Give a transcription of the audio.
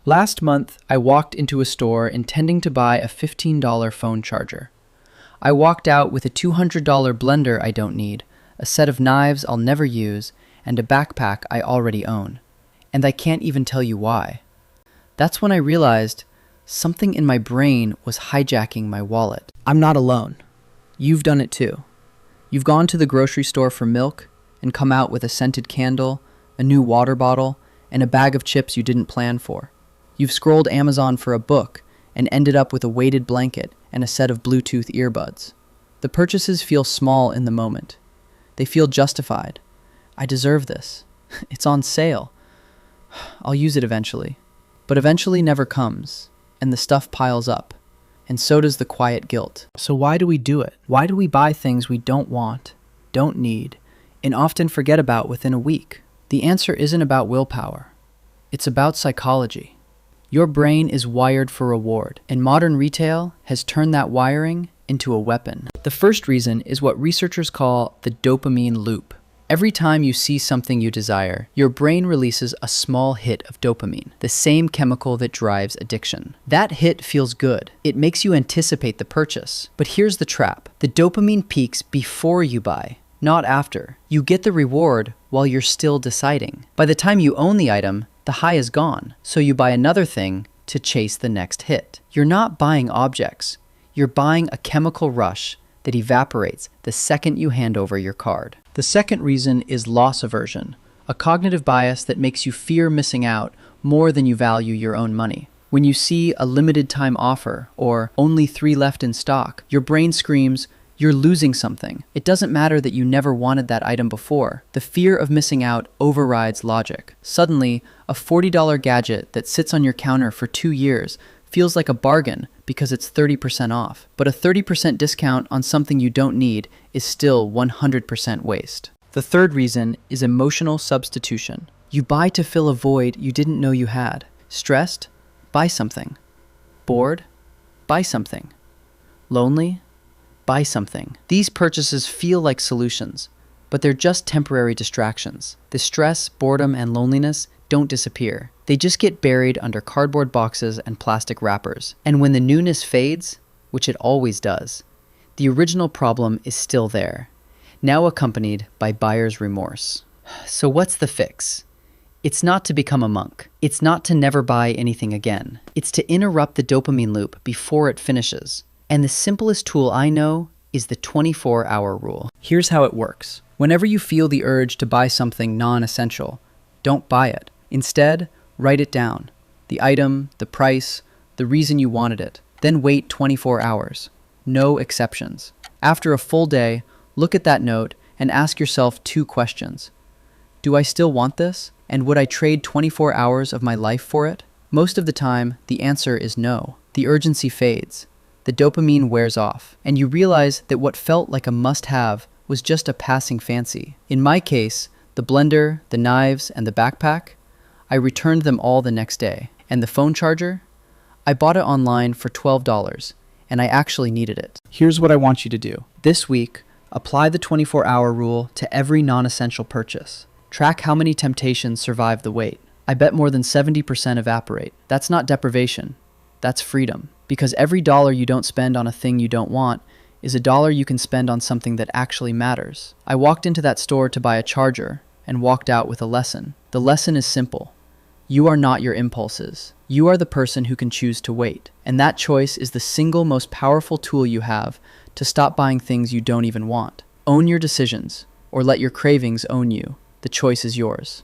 Last month, I walked into a store intending to buy a $15 phone charger. I walked out with a $200 blender I don't need, a set of knives I'll never use, and a backpack I already own. And I can't even tell you why. That's when I realized something in my brain was hijacking my wallet. I'm not alone. You've done it too. You've gone to the grocery store for milk and come out with a scented candle, a new water bottle, and a bag of chips you didn't plan for. You've scrolled Amazon for a book and ended up with a weighted blanket and a set of Bluetooth earbuds. The purchases feel small in the moment. They feel justified. I deserve this. It's on sale. I'll use it eventually. But eventually never comes, and the stuff piles up. And so does the quiet guilt. So why do we do it? Why do we buy things we don't want, don't need, and often forget about within a week? The answer isn't about willpower. It's about psychology. Your brain is wired for reward, and modern retail has turned that wiring into a weapon. The first reason is what researchers call the dopamine loop. Every time you see something you desire, your brain releases a small hit of dopamine, the same chemical that drives addiction. That hit feels good. It makes you anticipate the purchase. But here's the trap. The dopamine peaks before you buy, not after. You get the reward while you're still deciding. By the time you own the item, the high is gone, so you buy another thing to chase the next hit. You're not buying objects. You're buying a chemical rush that evaporates the second you hand over your card. The second reason is loss aversion, a cognitive bias that makes you fear missing out more than you value your own money. When you see a limited time offer or only 3 left in stock, your brain screams, "You're losing something." It doesn't matter that you never wanted that item before. The fear of missing out overrides logic. Suddenly, a $40 gadget that sits on your counter for 2 years feels like a bargain because it's 30% off. But a 30% discount on something you don't need is still 100% waste. The third reason is emotional substitution. You buy to fill a void you didn't know you had. Stressed? Buy something. Bored? Buy something. Lonely? Buy something. These purchases feel like solutions, but they're just temporary distractions. The stress, boredom, and loneliness don't disappear. They just get buried under cardboard boxes and plastic wrappers. And when the newness fades, which it always does, the original problem is still there, now accompanied by buyer's remorse. So what's the fix? It's not to become a monk. It's not to never buy anything again. It's to interrupt the dopamine loop before it finishes. And the simplest tool I know is the 24-hour rule. Here's how it works. Whenever you feel the urge to buy something non-essential, don't buy it. Instead, write it down. The item, the price, the reason you wanted it. Then wait 24 hours. No exceptions. After a full day, look at that note and ask yourself 2 questions. Do I still want this? And would I trade 24 hours of my life for it? Most of the time, the answer is no. The urgency fades. The dopamine wears off, and you realize that what felt like a must-have was just a passing fancy. In my case, the blender, the knives, and the backpack, I returned them all the next day. And the phone charger? I bought it online for $12, and I actually needed it. Here's what I want you to do. This week, apply the 24-hour rule to every non-essential purchase. Track how many temptations survive the wait. I bet more than 70% evaporate. That's not deprivation. That's freedom. Because every dollar you don't spend on a thing you don't want is a dollar you can spend on something that actually matters. I walked into that store to buy a charger and walked out with a lesson. The lesson is simple. You are not your impulses. You are the person who can choose to wait. And that choice is the single most powerful tool you have to stop buying things you don't even want. Own your decisions, or let your cravings own you. The choice is yours.